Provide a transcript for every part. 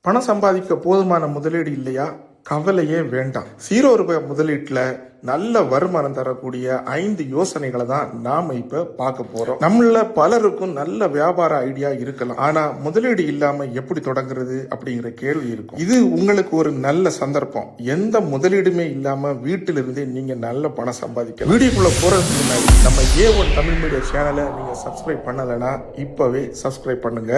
பணம் சம்பாதிக்க போதுமான முதலீடு இல்லையா? கவலையே வேண்டாம். 0 ரூபாய் முதலீட்டுல நல்ல வருமானம் தரக்கூடிய 5 யோசனைகளை தான் நாம இப்ப பார்க்க போறோம். நம்மள பலருக்கும் நல்ல வியாபார ஐடியா இருக்கலாம், ஆனா முதலீடு இல்லாம எப்படி தொடங்குறது அப்படிங்கிற கேள்வி இருக்கும். இது உங்களுக்கு ஒரு நல்ல சந்தர்ப்பம். எந்த முதலீடுமே இல்லாம வீட்டிலிருந்தே நீங்க நல்ல பணம் சம்பாதிக்கலாம். வீடியோக்குள்ள போறதுக்கு முன்னாடி நம்ம A1 தமிழ் மீடியா சேனலை நீங்க சப்ஸ்கிரைப் பண்ணலைன்னா இப்பவே சப்ஸ்கிரைப் பண்ணுங்க.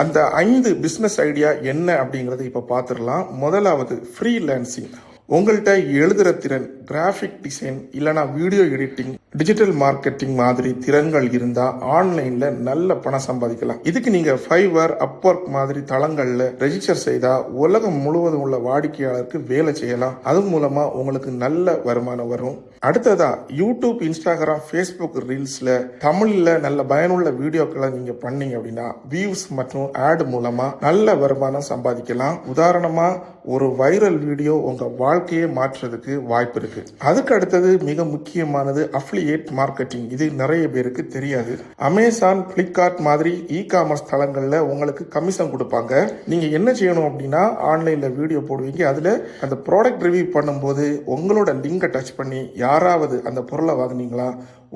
அந்த 5 பிசினஸ் ஐடியா என்ன அப்படிங்கறத இப்ப பாத்துடலாம். முதலாவது ஃப்ரீலான்சிங். உங்கள்கிட்ட எழுதுற திறன், கிராஃபிக் டிசைன் இல்லைனா வீடியோ எடிட்டிங், டிஜிட்டல் மார்க்கெட்டிங் மாதிரி திறன்கள் இருந்தா ஆன்லைன்ல நல்ல பணம் சம்பாதிக்கலாம். இதுக்கு நீங்க ஃபைவர், அப்வொர்க் மாதிரி தளங்கள்ல ரெஜிஸ்டர் செய்தா உலகம் முழுவதும் உள்ள வாடிக்கையாளருக்கு வேலை செய்யலாம். அது மூலமா உங்களுக்கு நல்ல வருமானம் வரும். அடுத்ததா யூடியூப், இன்ஸ்டாகிராம், ஃபேஸ்புக் ரீல்ஸ்ல தமிழ்ல நல்ல பயனுள்ள வீடியோக்களை நீங்க பண்ணீங்க அப்படின்னா வியூஸ் மற்றும் ஆட் மூலமா நல்ல வருமானம் சம்பாதிக்கலாம். உதாரணமா ஒரு வைரல் வீடியோ உங்க வாழ்க்கையை மாற்றுறதுக்கு வாய்ப்பு இருக்கு. அதுக்கு அடுத்தது மிக முக்கியமானது அஃபிலியேட் மார்க்கெட்டிங். இது நிறைய பேருக்கு தெரியாது. அமேசான், பிளிப்கார்ட் மாதிரி இ-காமர்ஸ் தளங்கள்ல உங்களுக்கு கமிஷன் கொடுப்பாங்க. நீங்க என்ன செய்யணும் அப்படின்னா ஆன்லைன்ல வீடியோ போடுவீங்க. அதுல அந்த ப்ராடக்ட் ரிவ்யூ பண்ணும்போது உங்களோட லிங்கை டச் பண்ணி யாராவது அந்த பொருளை வாங்குனீங்களா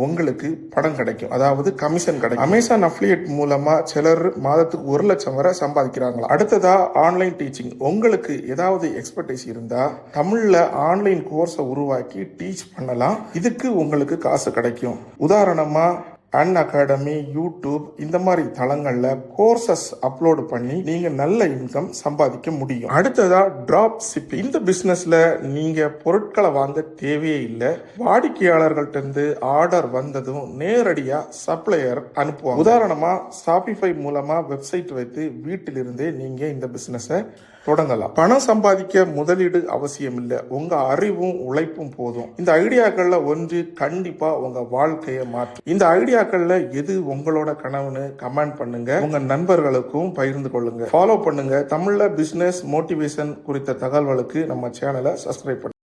உங்களுக்கு பணம் கிடைக்கும், அதாவது கமிஷன் கிடைக்கும். அமேசான் அஃபிலியேட் மூலமா சிலர் மாதத்துக்கு 1 லட்சம் வரை சம்பாதிக்கிறாங்களா. அடுத்ததா ஆன்லைன் டீச்சிங். உங்களுக்கு ஏதாவது எக்ஸ்பர்டைஸ் இருந்தா தமிழ்ல ஆன்லைன் கோர்ஸை உருவாக்கி டீச் பண்ணலாம். இதுக்கு உங்களுக்கு காசு கிடைக்கும். உதாரணமா அகாடமி, யூடியூப் இந்த மாதிரி தளங்கள்ல கோர்சஸ் அப்லோட் பண்ணி நீங்க நல்ல இன்கம் சம்பாதிக்க முடியும். அடுத்ததா டிராப் ஷிப்பிங். இந்த பிசினஸ்ல நீங்க பொருட்களை வாங்க தேவையே இல்லை. வாடிக்கையாளர்கள்ட்ட இருந்து ஆர்டர் வந்ததும் நேரடியா சப்ளையர் அனுப்புவாங்க. உதாரணமா ஷாபிஃபை மூலமா வெப்சைட் வைத்து வீட்டிலிருந்தே நீங்க இந்த பிசினஸை தொடங்கலாம். பணம் சம்பாதிக்க முதலீடு அவசியம் இல்லை, உங்க அறிவும் உழைப்பும் போதும். இந்த ஐடியாக்கள்ல ஒன்று கண்டிப்பா உங்க வாழ்க்கையை மாற்றும். இந்த ஐடியாக்கள்ல எது உங்களோட கனவுன்னு கமெண்ட் பண்ணுங்க. உங்க நண்பர்களுக்கும் பகிர்ந்து கொள்ளுங்க. ஃபாலோ பண்ணுங்க. தமிழ்ல பிசினஸ் மோட்டிவேஷன் குறித்த தகவல்களுக்கு நம்ம சேனலை சப்ஸ்கிரைப் பண்ணுங்க.